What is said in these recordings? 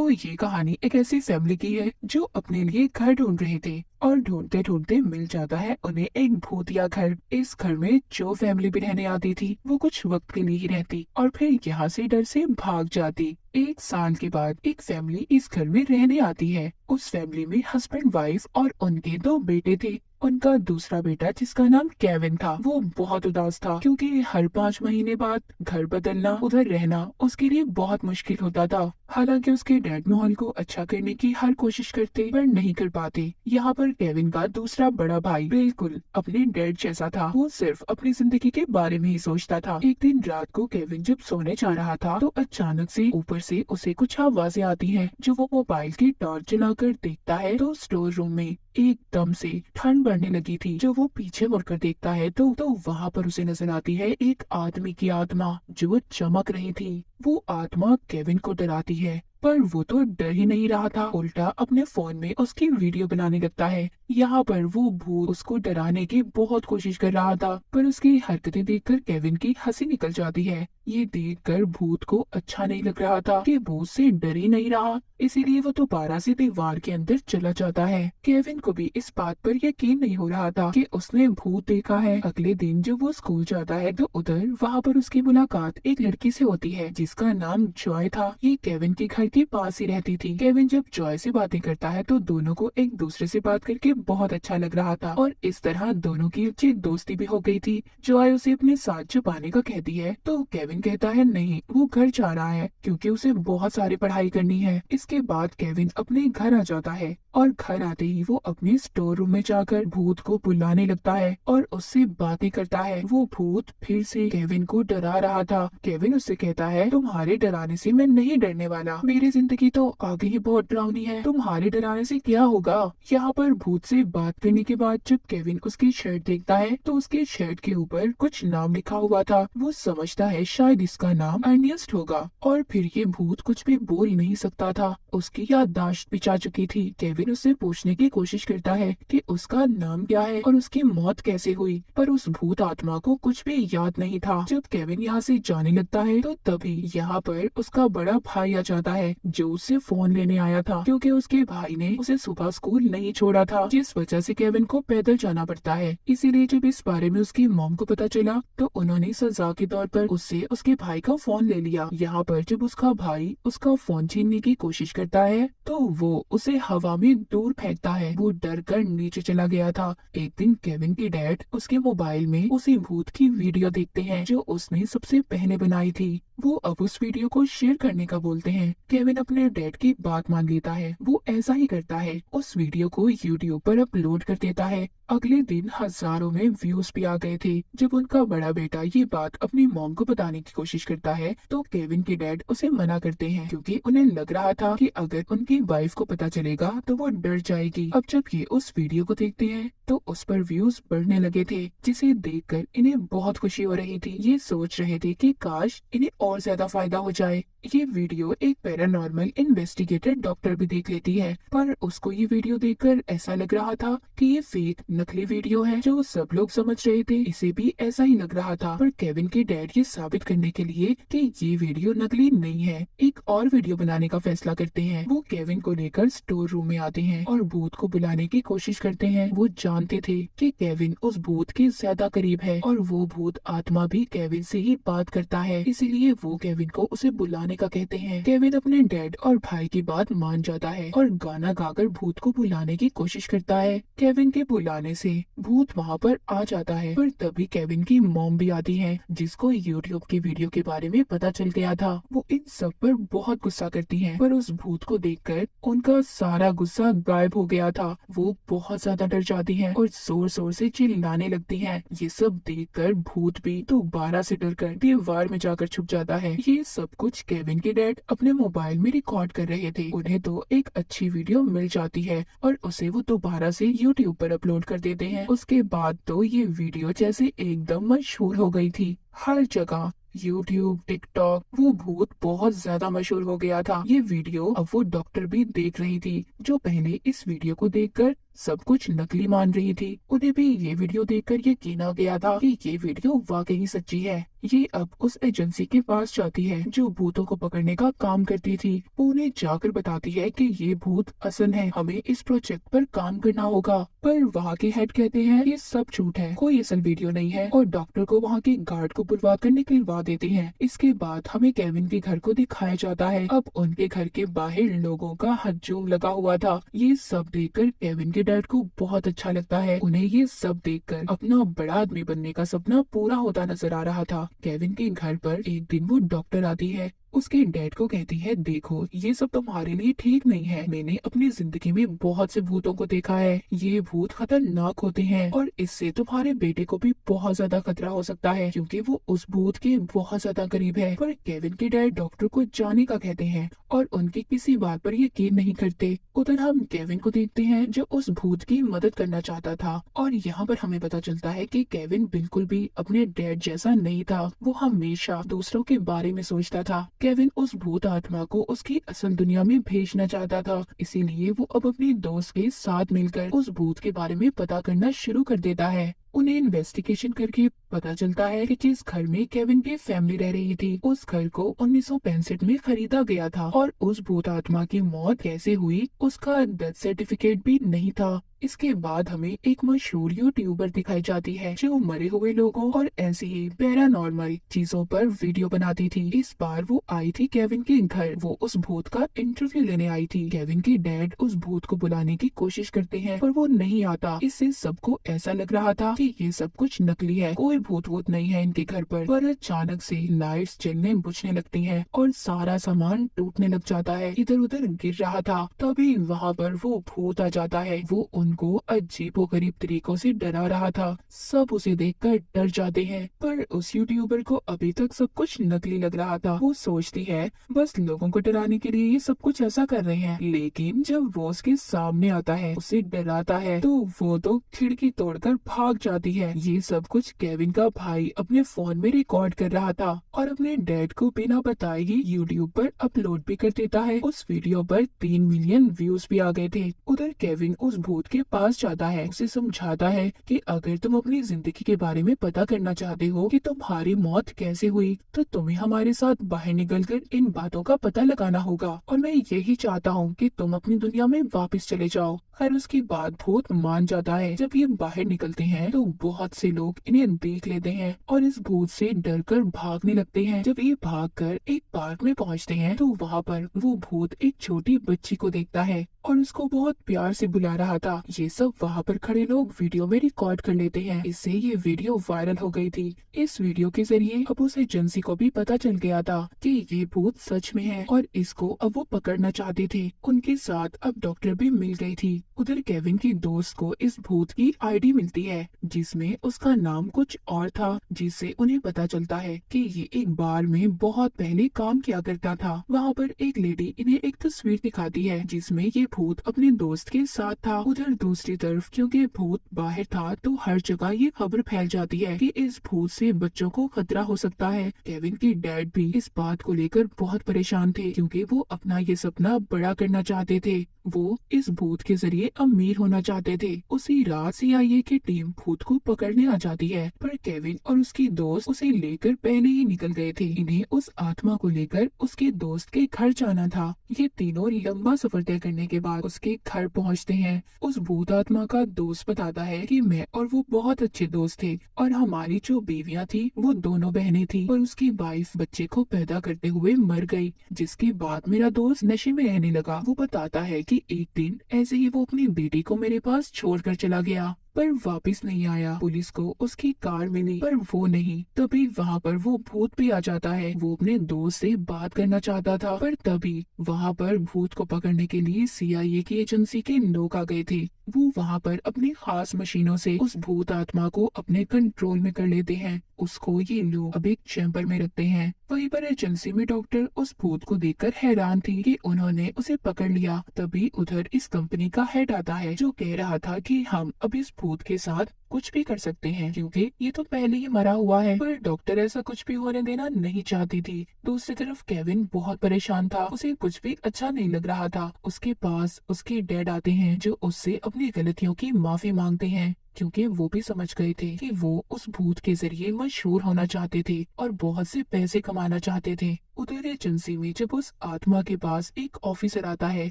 तो ये कहानी एक ऐसी फैमिली की है जो अपने लिए घर ढूंढ रहे थे और ढूंढते ढूंढते मिल जाता है उन्हें एक भूतिया घर। इस घर में जो फैमिली भी रहने आती थी वो कुछ वक्त के लिए ही रहती और फिर यहाँ से डर से भाग जाती। एक साल के बाद एक फैमिली इस घर में रहने आती है। उस फैमिली में हस्बैंड वाइफ और उनके दो बेटे थे। उनका दूसरा बेटा जिसका नाम केविन था वो बहुत उदास था क्योंकि हर 5 महीने बाद घर बदलना उधर रहना उसके लिए बहुत मुश्किल होता था। हालांकि उसके डैड माहौल को अच्छा करने की हर कोशिश करते पर नहीं कर पाते। यहाँ पर केविन का दूसरा बड़ा भाई बिल्कुल अपने डैड जैसा था। वो सिर्फ अपनी जिंदगी के बारे में ही सोचता था। एक दिन रात को केविन जब सोने जा रहा था तो अचानक से ऊपर से उसे कुछ आवाजें आती हैं। जो वो मोबाइल की टॉर्च जलाकर देखता है तो स्टोर रूम में एकदम से ठंड बढ़ने लगी थी। जो वो पीछे मुड़कर देखता है तो वहाँ पर उसे नजर आती है एक आदमी की आत्मा जो वो चमक रही थी। वो आत्मा केविन को डराती है पर वो तो डर ही नहीं रहा था, उल्टा अपने फोन में उसकी वीडियो बनाने लगता है। यहाँ पर वो भूत उसको डराने की बहुत कोशिश कर रहा था पर उसकी हरकतें देखकर केविन की हंसी निकल जाती है। ये देखकर भूत को अच्छा नहीं लग रहा था कि भूत से डर ही नहीं रहा, इसीलिए वो दोबारा से दीवार के अंदर चला जाता है। केविन को भी इस बात पर यकीन नहीं हो रहा था कि उसने भूत देखा है। अगले दिन जब वो स्कूल जाता है तो उधर वहाँ पर उसकी मुलाकात एक लड़की से होती है जिसका नाम जॉय था। ये केविन के घर के पास ही रहती थी। केविन जब जॉय से बातें करता है तो दोनों को एक दूसरे से बात करके बहुत अच्छा लग रहा था और इस तरह दोनों की अच्छी दोस्ती भी हो गई थी। जॉय उसे अपने साथ छुपाने का कहती है तो केविन कहता है नहीं, वो घर जा रहा है क्योंकि उसे बहुत सारी पढ़ाई करनी है। इसके बाद केविन अपने घर आ जाता है और घर आते ही वो अपने स्टोर रूम में जाकर भूत को बुलाने लगता है और उससे बातें करता है। वो भूत फिर से केविन को डरा रहा था। केविन उससे कहता है तुम्हारे डराने से मैं नहीं डरने वाला, मेरी जिंदगी तो आगे ही बहुत डरावनी है, तुम्हारे डराने से क्या होगा। यहाँ पर भूत से बात करने के बाद जब केविन उसकी शर्ट देखता है तो उसके शर्ट के ऊपर कुछ नाम लिखा हुआ था। वो समझता है शायद इसका नाम अर्नियस्ट होगा और फिर ये भूत कुछ भी बोल नहीं सकता था, उसकी याददाश्त भी जा चुकी थी। केविन उससे पूछने की कोशिश करता है कि उसका नाम क्या है और उसकी मौत कैसे हुई, पर उस भूत आत्मा को कुछ भी याद नहीं था। जब केविन यहाँ से जाने लगता है तो तभी यहाँ पर उसका बड़ा भाई आ जाता है जो उससे फोन लेने आया था क्योंकि उसके भाई ने उसे सुबह स्कूल नहीं छोड़ा था, जिस वजह से केविन को पैदल जाना पड़ता है। इसीलिए जब इस बारे में उसकी मॉम को पता चला तो उन्होंने सजा के तौर पर उससे उसके भाई का फोन ले लिया। यहाँ पर जब उसका भाई उसका फोन छीनने की कोशिश करता है तो वो उसे हवा में दूर फेंकता है। वो डर कर नीचे चला गया था। एक दिन केविन के डैड उसके मोबाइल में उसी भूत की वीडियो देखते हैं जो उसने सबसे पहले बनाई थी। वो अब उस वीडियो को शेयर करने का बोलते हैं। केविन अपने डैड की बात मान लेता है। वो ऐसा ही करता है, उस वीडियो को यूट्यूब पर अपलोड कर देता है। अगले दिन हजारों में व्यूज भी आ गए थे। जब उनका बड़ा बेटा ये बात अपनी मॉम को बताने की कोशिश करता है तो केविन के डैड उसे मना करते हैं क्योंकि उन्हें लग रहा था कि अगर उनकी वाइफ को पता चलेगा तो वो डर जाएगी। अब जब ये उस वीडियो को देखते हैं तो उस पर व्यूज बढ़ने लगे थे जिसे देखकर इन्हें बहुत खुशी हो रही थी। ये सोच रहे थे कि काश इन्हें और ज्यादा फायदा हो जाए। ये वीडियो एक पैरानॉर्मल इन्वेस्टिगेटर डॉक्टर भी देख लेती है पर उसको ये वीडियो देखकर ऐसा लग रहा था कि ये फेक नकली वीडियो है। जो सब लोग समझ रहे थे इसे भी ऐसा ही लग रहा था, पर केविन के डैड ये साबित करने के लिए कि ये वीडियो नकली नहीं है एक और वीडियो बनाने का फैसला करते हैं। वो केविन को लेकर स्टोर रूम में आते हैं और भूत को बुलाने की कोशिश करते हैं। वो जानते थे कि केविन उस भूत के ज्यादा करीब है और वो भूत आत्मा भी केविन से ही बात करता है, इसीलिए वो केविन को उसे बुलाने का कहते हैं। केविन अपने डैड और भाई की बात मान जाता है और गाना गाकर भूत को बुलाने की कोशिश करता है। केविन के बुलाने से भूत वहाँ पर आ जाता है पर तभी केविन की मॉम भी आती है जिसको यूट्यूब की वीडियो के बारे में पता चल गया था। वो इन सब पर बहुत गुस्सा करती है पर उस भूत को देखकर उनका सारा गुस्सा गायब हो गया था। वो बहुत ज्यादा डर जाती है और जोर जोर से चिल्लाने लगती है। ये सब देखकर भूत भी दोबारा से डर कर दीवार में जाकर छुप जाता है। ये सब कुछ केविन के डैड अपने मोबाइल में रिकॉर्ड कर रहे थे। उन्हें तो एक अच्छी वीडियो मिल जाती है और उसे वो दोबारा से यूट्यूब पर अपलोड कर देते हैं। उसके बाद तो ये वीडियो जैसे एकदम मशहूर हो गई थी। हर जगह यूट्यूब, टिकटॉक, वो भूत बहुत ज्यादा मशहूर हो गया था। ये वीडियो अब वो डॉक्टर भी देख रही थी जो पहले इस वीडियो को देखकर सब कुछ नकली मान रही थी। उन्हें भी ये वीडियो देखकर यकीन आ गया था कि ये वीडियो वाकई सच्ची है। ये अब उस एजेंसी के पास जाती है जो भूतों को पकड़ने का काम करती थी। वो उन्हें जाकर बताती है कि ये भूत असल है, हमें इस प्रोजेक्ट पर काम करना होगा। पर वहाँ के हेड कहते हैं ये सब झूठ है, कोई असल वीडियो नहीं है, और डॉक्टर को वहाँ के गार्ड को बुलवा कर निकलवा देते हैं। इसके बाद हमें केविन के घर को दिखाया जाता है। अब उनके घर के बाहर लोगों का हजूम लगा हुआ था। ये सब देखकर केविन के डैड को बहुत अच्छा लगता है। उन्हें ये सब देखकर अपना बड़ा आदमी बनने का सपना पूरा होता नजर आ रहा था। केविन के घर पर एक दिन वो डॉक्टर आती है। उसके डैड को कहती है, देखो ये सब तुम्हारे लिए ठीक नहीं है। मैंने अपनी जिंदगी में बहुत से भूतों को देखा है। ये भूत खतरनाक होते हैं और इससे तुम्हारे बेटे को भी बहुत ज्यादा खतरा हो सकता है, क्योंकि वो उस भूत के बहुत ज्यादा करीब है। पर केविन के डैड डॉक्टर को जाने का कहते हैं और उनकी किसी बात पर यकीन नहीं करते। उधर हम केविन को देखते हैं जो उस भूत की मदद करना चाहता था, और यहाँ पर हमें पता चलता है कि केविन बिल्कुल भी अपने डैड जैसा नहीं था। वो हमेशा दूसरों के बारे में सोचता था। केविन उस भूत आत्मा को उसकी असल दुनिया में भेजना चाहता था, इसीलिए वो अब अपने दोस्त के साथ मिलकर उस भूत के बारे में पता करना शुरू कर देता है। उन्हें इन्वेस्टिगेशन करके पता चलता है कि जिस घर में केविन की फैमिली रह रही थी, उस घर को 1965 में खरीदा गया था, और उस भूत आत्मा की मौत कैसे हुई उसका डेथ सर्टिफिकेट भी नहीं था। इसके बाद हमें एक मशहूर यूट्यूबर दिखाई जाती है जो मरे हुए लोगों और ऐसी ही पैरानॉर्मल चीजों पर वीडियो बनाती थी। इस बार वो आई थी केविन के घर। वो उस भूत का इंटरव्यू लेने आई थी। केविन के डैड उस भूत को बुलाने की कोशिश करते हैं पर वो नहीं आता। इससे सबको ऐसा लग रहा था कि ये सब कुछ नकली है, कोई भूत वूत नहीं है इनके घर पर अचानक से लाइट्स जलने बुझने लगती हैं और सारा सामान टूटने लग जाता है, इधर उधर गिर रहा था। तभी वहाँ पर वो भूत आ जाता है। वो उनको अजीबोगरीब तरीकों से डरा रहा था। सब उसे देखकर डर जाते हैं, पर उस यूट्यूबर को अभी तक सब कुछ नकली लग रहा था। वो सोचती है बस लोगों को डराने के लिए ये सब कुछ ऐसा कर रहे हैं, लेकिन जब वो उसके सामने आता है, उसे डराता है, तो वो तो खिड़की तोड़कर भाग जाती है। ये सब कुछ केविन का भाई अपने फोन में रिकॉर्ड कर रहा था और अपने डैड को बिना बताए ही यूट्यूब पर अपलोड भी कर देता है। उस वीडियो पर 3 मिलियन व्यूज भी आ गए थे। उधर केविन उस भूत के पास जाता है, उसे समझाता है कि अगर तुम अपनी जिंदगी के बारे में पता करना चाहते हो कि तुम्हारी मौत कैसे हुई, तो तुम्हें हमारे साथ बाहर निकलकर इन बातों का पता लगाना होगा, और मैं यही चाहता हूँ कि तुम अपनी दुनिया में वापस चले जाओ। खैर उसकी बात भूत मान जाता है। जब ये बाहर निकलते हैं तो बहुत से लोग इन्हें देख लेते हैं और इस भूत से डरकर भागने लगते हैं। जब ये भागकर एक पार्क में पहुंचते हैं तो वहाँ पर वो भूत एक छोटी बच्ची को देखता है और उसको बहुत प्यार से बुला रहा था। ये सब वहाँ पर खड़े लोग वीडियो में रिकॉर्ड कर लेते हैं। इससे ये वीडियो वायरल हो गई थी। इस वीडियो के जरिए अब उस एजेंसी को भी पता चल गया था कि ये भूत सच में है और इसको अब वो पकड़ना चाहते थे। उनके साथ अब डॉक्टर भी मिल गई थी। उधर केविन की दोस्त को इस भूत की आईडी मिलती है जिसमें उसका नाम कुछ और था, जिससे उन्हें पता चलता है कि ये एक बार में बहुत पहले काम किया करता था। वहाँ पर एक लेडी इन्हें एक तस्वीर दिखाती है जिसमें ये भूत अपने दोस्त के साथ था। उधर दूसरी तरफ क्योंकि भूत बाहर था तो हर जगह ये खबर फैल जाती है कि इस भूत से बच्चों को खतरा हो सकता है। केविन के डैड भी इस बात को लेकर बहुत परेशान थे क्योंकि वो अपना ये सपना बड़ा करना चाहते थे। वो इस भूत के जरिए अमीर होना चाहते थे। उसी रात सीआईए की टीम भूत को पकड़ने आ जाती है, पर केविन और उसकी दोस्त उसे लेकर पहले ही निकल गए थे। इन्हें उस आत्मा को लेकर उसके दोस्त के घर जाना था। ये तीनों लंबा सफर तय करने के बाद उसके घर पहुंचते हैं। उस भूत आत्मा का दोस्त बताता है कि मैं और वो बहुत अच्छे दोस्त थे और हमारी जो बीवियां थी वो दोनों बहनें थी, और उसकी वाइफ बच्चे को पैदा करते हुए मर गई, जिसके बाद मेरा दोस्त नशे में रहने लगा। वो बताता है कि एक दिन ऐसे ही वो अपनी बेटी को मेरे पास छोड़कर चला गया पर वापस नहीं आया। पुलिस को उसकी कार मिली पर वो नहीं। तभी वहाँ पर वो भूत भी आ जाता है। वो अपने दोस्त से बात करना चाहता था पर तभी वहाँ पर भूत को पकड़ने के लिए सीआईए की एजेंसी के लोग आ गए थे। वो वहाँ पर अपनी खास मशीनों से उस भूत आत्मा को अपने कंट्रोल में कर लेते हैं। उसको ये लोग अब एक चैम्बर में रखते हैं। वहीं पर एजेंसी में डॉक्टर उस भूत को देखकर हैरान थी कि उन्होंने उसे पकड़ लिया। तभी उधर इस कंपनी का हेड आता है जो कह रहा था कि हम अब इस भूत के साथ कुछ भी कर सकते हैं क्योंकि ये तो पहले ही मरा हुआ है। पर डॉक्टर ऐसा कुछ भी होने देना नहीं चाहती थी। दूसरी तरफ केविन बहुत परेशान था। उसे कुछ भी अच्छा नहीं लग रहा था। उसके पास उसके डैड आते हैं जो उससे अपनी गलतियों की माफी मांगते हैं। क्योंकि वो भी समझ गए थे कि वो उस भूत के जरिए मशहूर होना चाहते थे और बहुत से पैसे कमाना चाहते थे। उधर एजेंसी में जब उस आत्मा के पास एक ऑफिसर आता है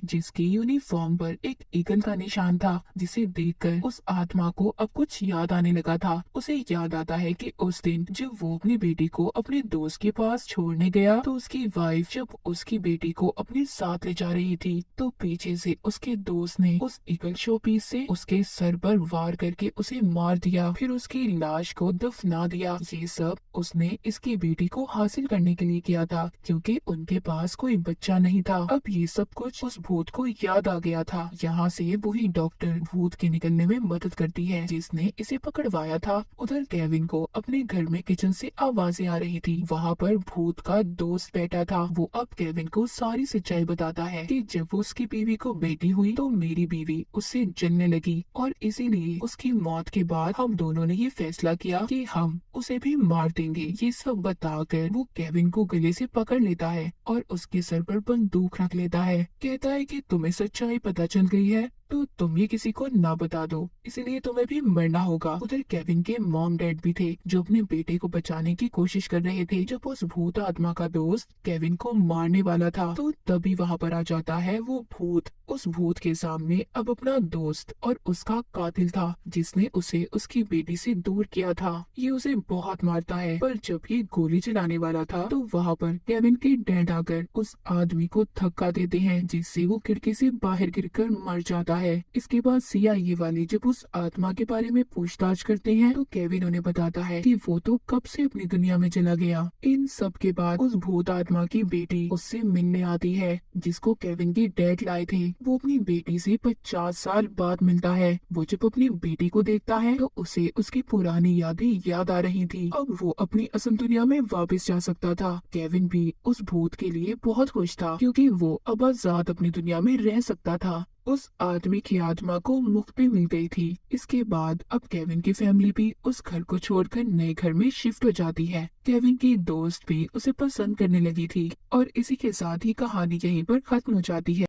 जिसकी यूनिफॉर्म पर एक ईगल का निशान था, जिसे देखकर उस आत्मा को अब कुछ याद आने लगा था। उसे याद आता है कि उस दिन जब वो अपनी बेटी को अपने दोस्त के पास छोड़ने गया तो उसकी वाइफ जब उसकी बेटी को अपने साथ ले जा रही थी तो पीछे से उसके दोस्त ने उस ईगल शोपीस से उसके सर पर वार करके उसे मार दिया, फिर उसकी लाश को दफना दिया। ये सब उसने इसकी बेटी को हासिल करने के लिए किया था, क्योंकि उनके पास कोई बच्चा नहीं था। अब ये सब कुछ उस भूत को याद आ गया था। यहाँ से वही डॉक्टर भूत के निकलने में मदद करती है जिसने इसे पकड़वाया था। उधर केविन को अपने घर में किचन से आवाजें आ रही थी। वहाँ पर भूत का दोस्त बैठा था। वो अब केविन को सारी सच्चाई बताता है कि जब उसकी बीवी को बेटी हुई तो मेरी बीवी उससे जलने लगी और इसीलिए उसकी मौत के बाद हम दोनों ने ये फैसला किया कि हम उसे भी मार देंगे। ये सब बताकर वो केविन को गले से पकड़ लेता है और उसके सर पर बंदूक रख लेता है। कहता है कि तुम्हें सच्चाई पता चल गई है तो तुम ये किसी को ना बता दो, इसलिए तुम्हें भी मरना होगा। उधर केविन के मॉम डैड भी थे जो अपने बेटे को बचाने की कोशिश कर रहे थे। जब उस भूत आत्मा का दोस्त केविन को मारने वाला था तो तभी वहाँ पर आ जाता है वो भूत। उस भूत के सामने अब अपना दोस्त और उसका कातिल था जिसने उसे उसकी बेटी से दूर किया था। ये उसे बहुत मारता है, पर जब ये गोली चलाने वाला था तो वहाँ पर केविन के डैड आकर उस आदमी को धक्का देते हैं जिससे वो खिड़की से बाहर गिरकर मर जाता है। इसके बाद CIA वाले जब उस आत्मा के बारे में पूछताछ करते हैं तो केविन उन्हें बताता है कि वो तो कब से अपनी दुनिया में चला गया। इन सब के बाद उस भूत आत्मा की बेटी उससे मिलने आती है जिसको केविन के डैड लाए थे। वो अपनी बेटी से 50 साल बाद मिलता है। वो जब अपनी बेटी को देखता है तो उसे उसकी पुरानी यादें याद आ रही थी। अब वो अपनी असल दुनिया में वापस जा सकता था। केविन भी उस भूत के लिए बहुत खुश था क्योंकि वो अब आजाद अपनी दुनिया में रह सकता था। उस आदमी की आत्मा को मुक्ति मिल गई थी। इसके बाद अब केविन की फैमिली भी उस घर को छोड़कर नए घर में शिफ्ट हो जाती है। केविन की दोस्त भी उसे पसंद करने लगी थी और इसी के साथ ही कहानी यहीं पर खत्म हो जाती है।